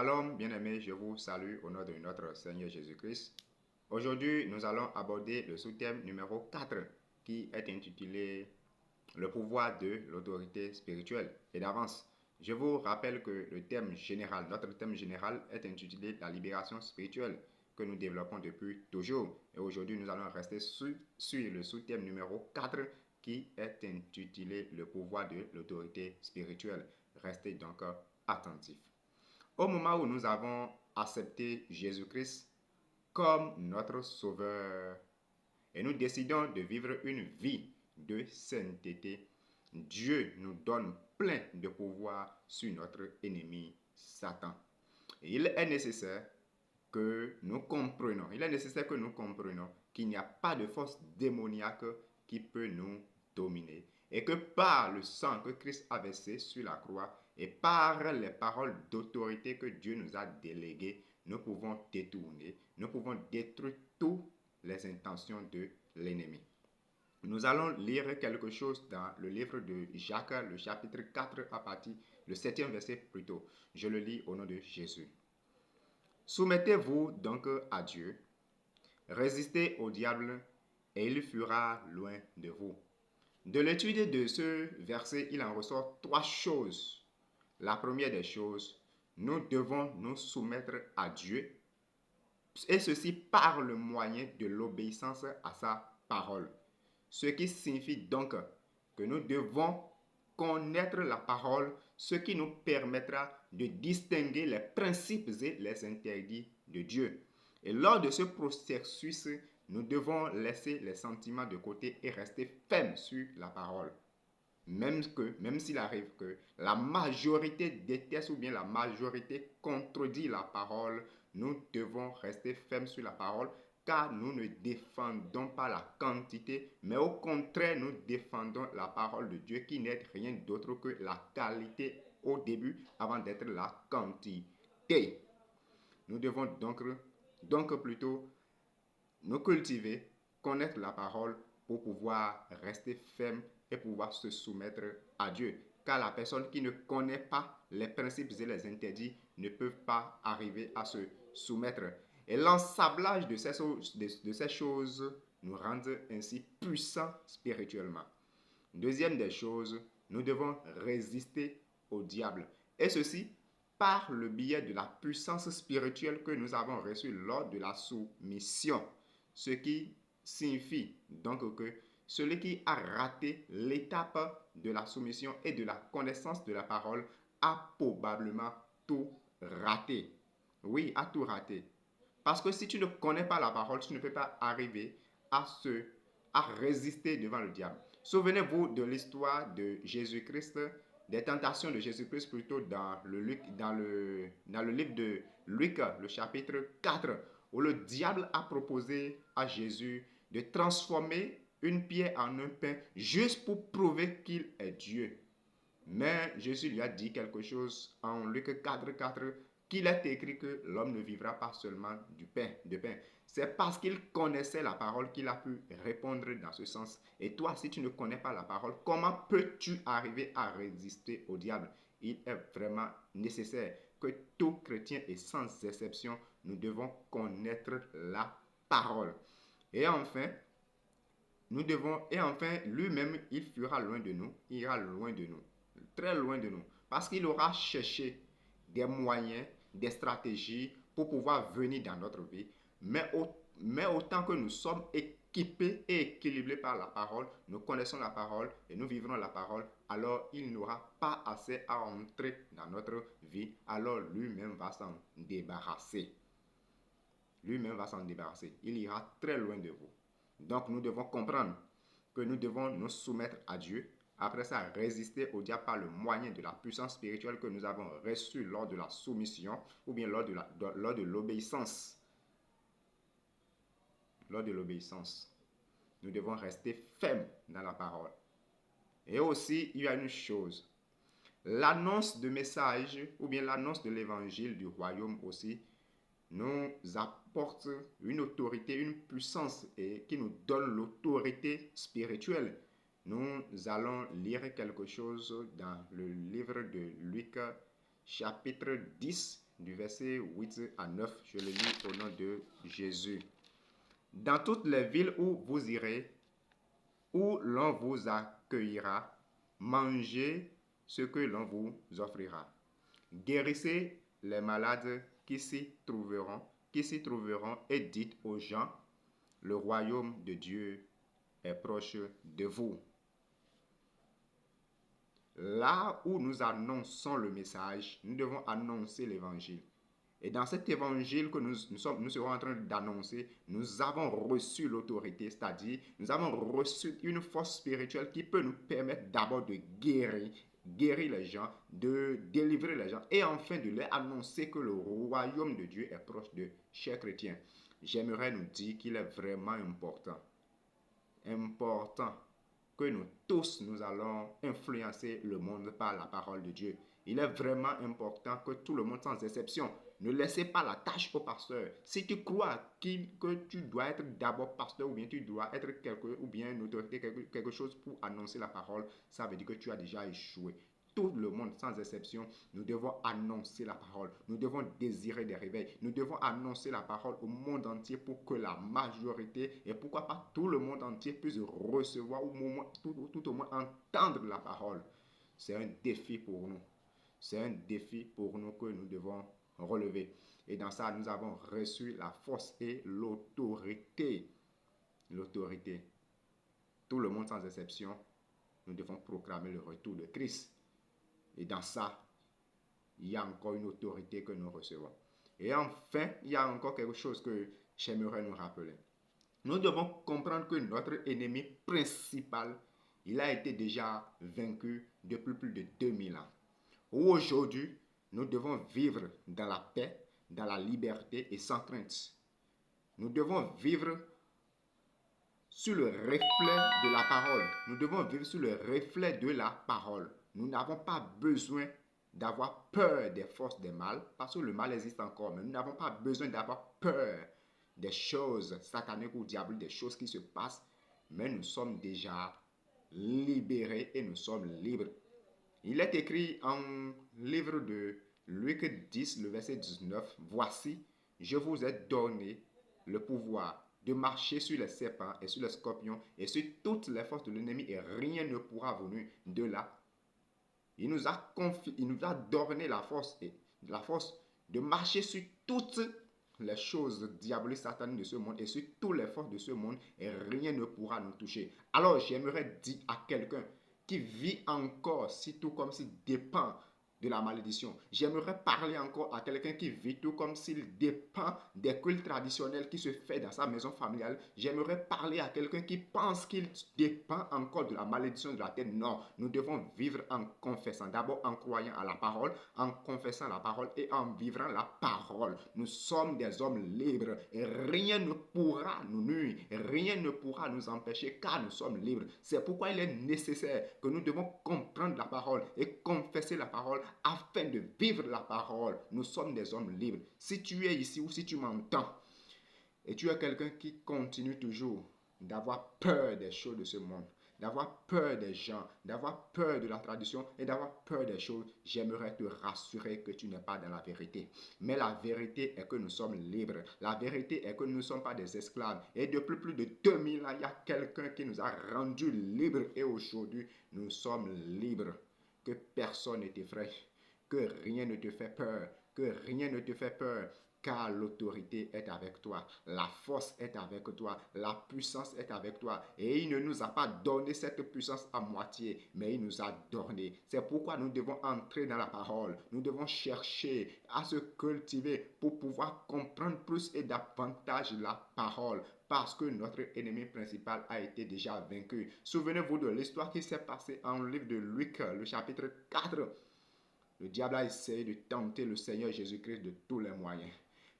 Shalom, bien-aimés, je vous salue au nom de notre Seigneur Jésus-Christ. Aujourd'hui, nous allons aborder le sous-thème numéro 4 qui est intitulé Le pouvoir de l'autorité spirituelle. Et d'avance, je vous rappelle que notre thème général est intitulé La libération spirituelle que nous développons depuis toujours. Et aujourd'hui, nous allons rester sur le sous-thème numéro 4 qui est intitulé Le pouvoir de l'autorité spirituelle. Restez donc attentifs. Au moment où nous avons accepté Jésus-Christ comme notre Sauveur et nous décidons de vivre une vie de sainteté, Dieu nous donne plein de pouvoir sur notre ennemi Satan. Et il est nécessaire que nous comprenions qu'il n'y a pas de force démoniaque qui peut nous dominer et que par le sang que Christ a versé sur la croix et par les paroles d'autorité que Dieu nous a déléguées, nous pouvons détourner, nous pouvons détruire toutes les intentions de l'ennemi. Nous allons lire quelque chose dans le livre de Jacques, le chapitre 4, à partir du 7e verset plutôt. Je le lis au nom de Jésus. Soumettez-vous donc à Dieu, résistez au diable et il fuira loin de vous. De l'étude de ce verset, il en ressort trois choses. La première des choses, nous devons nous soumettre à Dieu, et ceci par le moyen de l'obéissance à sa parole. Ce qui signifie donc que nous devons connaître la parole, ce qui nous permettra de distinguer les principes et les interdits de Dieu. Et lors de ce processus, nous devons laisser les sentiments de côté et rester fermes sur la parole. Même s'il arrive que la majorité déteste ou bien la majorité contredit la parole, nous devons rester fermes sur la parole car nous ne défendons pas la quantité, mais au contraire, nous défendons la parole de Dieu qui n'est rien d'autre que la qualité au début avant d'être la quantité. Nous devons donc plutôt nous cultiver, connaître la parole pour pouvoir rester ferme et pouvoir se soumettre à Dieu. Car la personne qui ne connaît pas les principes et les interdits ne peut pas arriver à se soumettre. Et l'ensablage de ces choses nous rend ainsi puissants spirituellement. Deuxième des choses, nous devons résister au diable. Et ceci par le biais de la puissance spirituelle que nous avons reçue lors de la soumission. Ce qui signifie donc que celui qui a raté l'étape de la soumission et de la connaissance de la parole a probablement tout raté. Oui, a tout raté. Parce que si tu ne connais pas la parole, tu ne peux pas arriver à résister devant le diable. Souvenez-vous de l'histoire de Jésus-Christ, des tentations de Jésus-Christ plutôt dans le livre de Luc, le chapitre 4, où le diable a proposé à Jésus de transformer une pierre en un pain juste pour prouver qu'il est Dieu. Mais Jésus lui a dit quelque chose en Luc 4, 4, qu'il est écrit que l'homme ne vivra pas seulement de pain. C'est parce qu'il connaissait la parole qu'il a pu répondre dans ce sens. Et toi, si tu ne connais pas la parole, comment peux-tu arriver à résister au diable? Il est vraiment nécessaire que tout chrétien et sans exception, nous devons connaître la parole. Et enfin, lui-même, il fuira loin de nous, il ira loin de nous, très loin de nous, parce qu'il aura cherché des moyens, des stratégies pour pouvoir venir dans notre vie, mais autant que nous sommes équipés et équilibrés par la parole, nous connaissons la parole et nous vivrons la parole, alors il n'aura pas assez à entrer dans notre vie, alors lui-même va s'en débarrasser. Lui-même va s'en débarrasser. Il ira très loin de vous. Donc nous devons comprendre que nous devons nous soumettre à Dieu. Après ça, résister au diable par le moyen de la puissance spirituelle que nous avons reçue lors de la soumission ou bien lors de l'obéissance. Lors de l'obéissance, nous devons rester fermes dans la parole. Et aussi, il y a une chose. L'annonce de message ou bien l'annonce de l'évangile du royaume aussi nous apporte une autorité, une puissance et qui nous donne l'autorité spirituelle. Nous allons lire quelque chose dans le livre de Luc, chapitre 10, du verset 8 à 9. Je le lis au nom de Jésus. Dans toutes les villes où vous irez, où l'on vous accueillera, mangez ce que l'on vous offrira. Guérissez les malades qui s'y trouveront et dites aux gens, le royaume de Dieu est proche de vous. Là où nous annonçons le message, nous devons annoncer l'évangile. Et dans cet évangile que nous serons en train d'annoncer, nous avons reçu l'autorité, c'est-à-dire nous avons reçu une force spirituelle qui peut nous permettre d'abord de guérir les gens, de délivrer les gens et enfin de leur annoncer que le royaume de Dieu est proche de chers chrétiens. J'aimerais nous dire qu'il est vraiment important que nous tous, nous allons influencer le monde par la parole de Dieu. Il est vraiment important que tout le monde, sans exception, ne laissez pas la tâche au pasteur. Si tu crois que tu dois être d'abord pasteur ou bien tu dois être ou bien une autorité, quelque chose pour annoncer la parole, ça veut dire que tu as déjà échoué. Tout le monde, sans exception, nous devons annoncer la parole. Nous devons désirer des réveils. Nous devons annoncer la parole au monde entier pour que la majorité, et pourquoi pas tout le monde entier, puisse recevoir ou tout au moins entendre la parole. C'est un défi pour nous. C'est un défi pour nous que nous devons relever. Et dans ça, nous avons reçu la force et l'autorité. L'autorité. Tout le monde, sans exception, nous devons proclamer le retour de Christ. Et dans ça, il y a encore une autorité que nous recevons. Et enfin, il y a encore quelque chose que j'aimerais nous rappeler. Nous devons comprendre que notre ennemi principal, il a été déjà vaincu depuis plus de 2000 ans. Aujourd'hui, nous devons vivre dans la paix, dans la liberté et sans crainte. Nous devons vivre sur le reflet de la parole. Nous devons vivre sur le reflet de la parole. Nous n'avons pas besoin d'avoir peur des forces des mal, parce que le mal existe encore, mais nous n'avons pas besoin d'avoir peur des choses sataniques ou diaboliques, des choses qui se passent, mais nous sommes déjà libérés et nous sommes libres. Il est écrit en livre de Luc 10, le verset 19, « Voici, je vous ai donné le pouvoir de marcher sur les serpents et sur les scorpions et sur toutes les forces de l'ennemi et rien ne pourra venir de là. » Il nous a donné la force de marcher sur toutes les choses diaboliques sataniques de ce monde et sur toutes les forces de ce monde et rien ne pourra nous toucher. Alors j'aimerais dire à quelqu'un qui vit encore si tout comme s'il dépend de la malédiction. J'aimerais parler encore à quelqu'un qui vit tout comme s'il dépend des cultes traditionnels qui se fait dans sa maison familiale. J'aimerais parler à quelqu'un qui pense qu'il dépend encore de la malédiction de la terre. Non, nous devons vivre en confessant. D'abord en croyant à la parole, en confessant la parole et en vivant la parole. Nous sommes des hommes libres et rien ne pourra nous nuire, rien ne pourra nous empêcher car nous sommes libres. C'est pourquoi il est nécessaire que nous devons comprendre la parole et confesser la parole afin de vivre la parole. Nous sommes des hommes libres. Si tu es ici ou si tu m'entends et tu es quelqu'un qui continue toujours d'avoir peur des choses de ce monde, d'avoir peur des gens, d'avoir peur de la tradition et d'avoir peur des choses, j'aimerais te rassurer que tu n'es pas dans la vérité. Mais la vérité est que nous sommes libres. La vérité est que nous ne sommes pas des esclaves. Et depuis plus de 2000 ans, il y a quelqu'un qui nous a rendus libres et aujourd'hui, nous sommes libres. Que personne ne t'effraie, que rien ne te fait peur, que rien ne te fait peur. Car l'autorité est avec toi, la force est avec toi, la puissance est avec toi. Et il ne nous a pas donné cette puissance à moitié, mais il nous a donné. C'est pourquoi nous devons entrer dans la parole. Nous devons chercher à se cultiver pour pouvoir comprendre plus et davantage la parole. Parce que notre ennemi principal a été déjà vaincu. Souvenez-vous de l'histoire qui s'est passée en livre de Luc, le chapitre 4. Le diable a essayé de tenter le Seigneur Jésus-Christ de tous les moyens.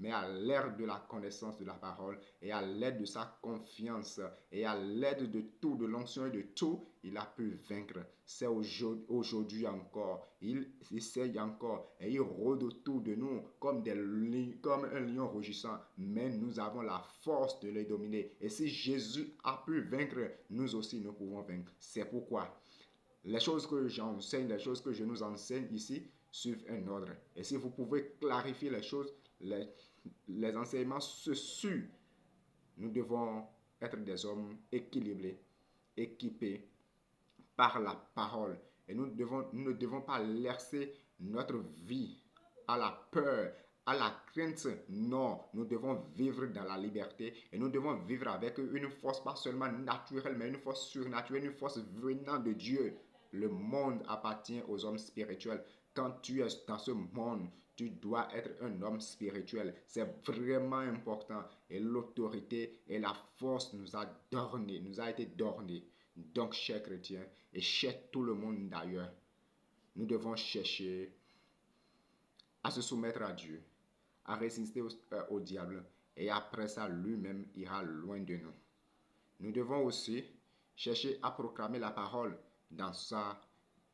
Mais à l'aide de la connaissance de la parole et à l'aide de sa confiance et à l'aide de tout, de l'onction et de tout, il a pu vaincre. C'est aujourd'hui encore. Il essaye encore et il rôde autour de nous comme un lion rugissant. Mais nous avons la force de les dominer. Et si Jésus a pu vaincre, nous aussi nous pouvons vaincre. C'est pourquoi les choses que j'enseigne, les choses que je nous enseigne ici, suivent un ordre. Et si vous pouvez clarifier les choses, les enseignements se suivent. Nous devons être des hommes équilibrés, équipés par la parole. Et nous ne devons pas laisser notre vie à la peur, à la crainte. Non, nous devons vivre dans la liberté et nous devons vivre avec une force pas seulement naturelle, mais une force surnaturelle, une force venant de Dieu. Le monde appartient aux hommes spirituels. Quand tu es dans ce monde, tu dois être un homme spirituel. C'est vraiment important. Et l'autorité et la force nous a donné, nous a été donné. Donc, chers chrétiens, et chez tout le monde d'ailleurs, nous devons chercher à se soumettre à Dieu, à résister au diable, et après ça, lui-même ira loin de nous. Nous devons aussi chercher à proclamer la parole. Dans ça,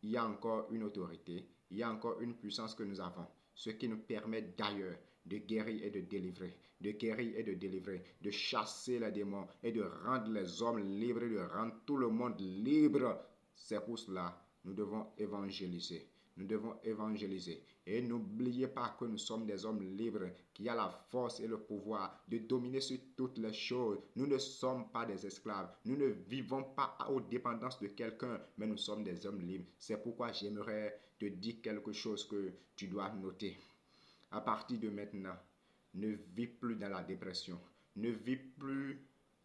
il y a encore une autorité, il y a encore une puissance que nous avons, ce qui nous permet d'ailleurs de guérir et de délivrer, de guérir et de délivrer, de chasser les démons et de rendre les hommes libres, de rendre tout le monde libre. C'est pour cela nous devons évangéliser. Nous devons évangéliser. Et n'oubliez pas que nous sommes des hommes libres qui ont la force et le pouvoir de dominer sur toutes les choses. Nous ne sommes pas des esclaves. Nous ne vivons pas aux dépendances de quelqu'un, mais nous sommes des hommes libres. C'est pourquoi j'aimerais te dire quelque chose que tu dois noter. À partir de maintenant, ne vis plus dans la dépression. Ne vis plus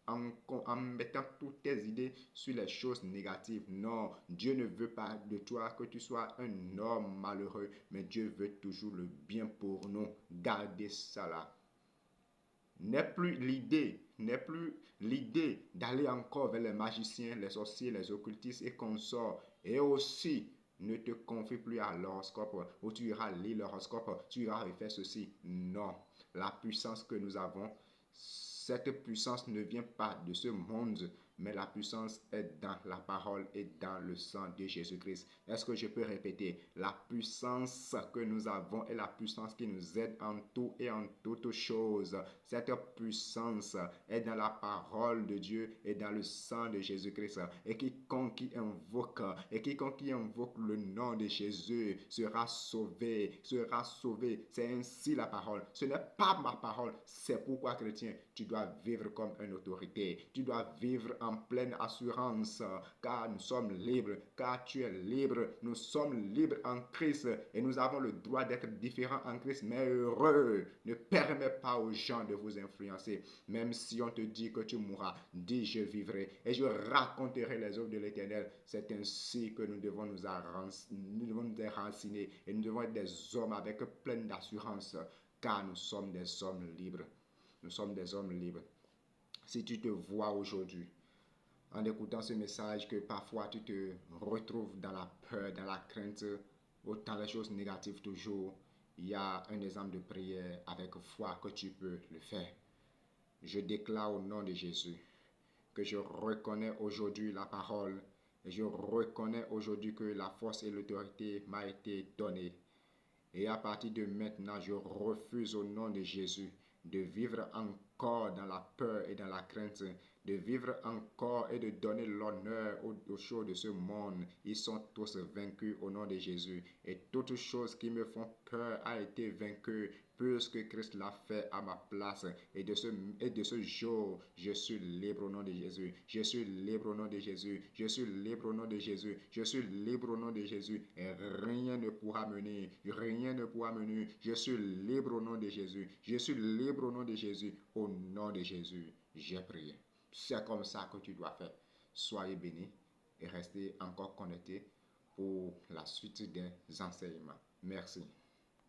en mettant toutes tes idées sur les choses négatives. Non, Dieu ne veut pas de toi que tu sois un homme malheureux, mais Dieu veut toujours le bien pour nous. Gardez ça là. N'est plus l'idée d'aller encore vers les magiciens, les sorciers, les occultistes et consorts. Et aussi, ne te confie plus à l'horoscope, où tu iras lire l'horoscope, tu iras refaire ceci. Non, la puissance que nous avons, cette puissance ne vient pas de ce monde, mais la puissance est dans la parole et dans le sang de Jésus-Christ. Est-ce que je peux répéter? La puissance que nous avons est la puissance qui nous aide en tout et en toutes choses. Cette puissance est dans la parole de Dieu et dans le sang de Jésus-Christ. Et quiconque qui invoque le nom de Jésus sera sauvé, sera sauvé. C'est ainsi la parole. Ce n'est pas ma parole. C'est pourquoi, chrétien, tu dois vivre comme une autorité. Tu dois vivre en pleine assurance, car nous sommes libres, car tu es libre. Nous sommes libres en Christ et nous avons le droit d'être différents en Christ, mais heureux. Ne permets pas aux gens de vous influencer. Même si on te dit que tu mourras, dis je vivrai et je raconterai les œuvres de l'Éternel. C'est ainsi que nous devons nous enraciner et nous devons être des hommes avec plein d'assurance, car nous sommes des hommes libres. Nous sommes des hommes libres. Si tu te vois aujourd'hui, en écoutant ce message, que parfois tu te retrouves dans la peur, dans la crainte, autant les choses négatives toujours, il y a un exemple de prière avec foi que tu peux le faire. Je déclare au nom de Jésus que je reconnais aujourd'hui la parole et je reconnais aujourd'hui que la force et l'autorité m'a été donnée. Et à partir de maintenant, je refuse au nom de Jésus de vivre encore dans la peur et dans la crainte, de vivre encore et de donner l'honneur aux choses de ce monde. Ils sont tous vaincus au nom de Jésus. Et toutes choses qui me font peur a été vaincues puisque Christ l'a fait à ma place. Et de ce jour, je suis libre au nom de Jésus. Je suis libre au nom de Jésus. Je suis libre au nom de Jésus. Je suis libre au nom de Jésus. Et rien ne pourra mener. Rien ne pourra mener. Je suis libre au nom de Jésus. Je suis libre au nom de Jésus. Au nom de Jésus, j'ai prié. C'est comme ça que tu dois faire. Soyez bénis et restez encore connectés pour la suite des enseignements. Merci.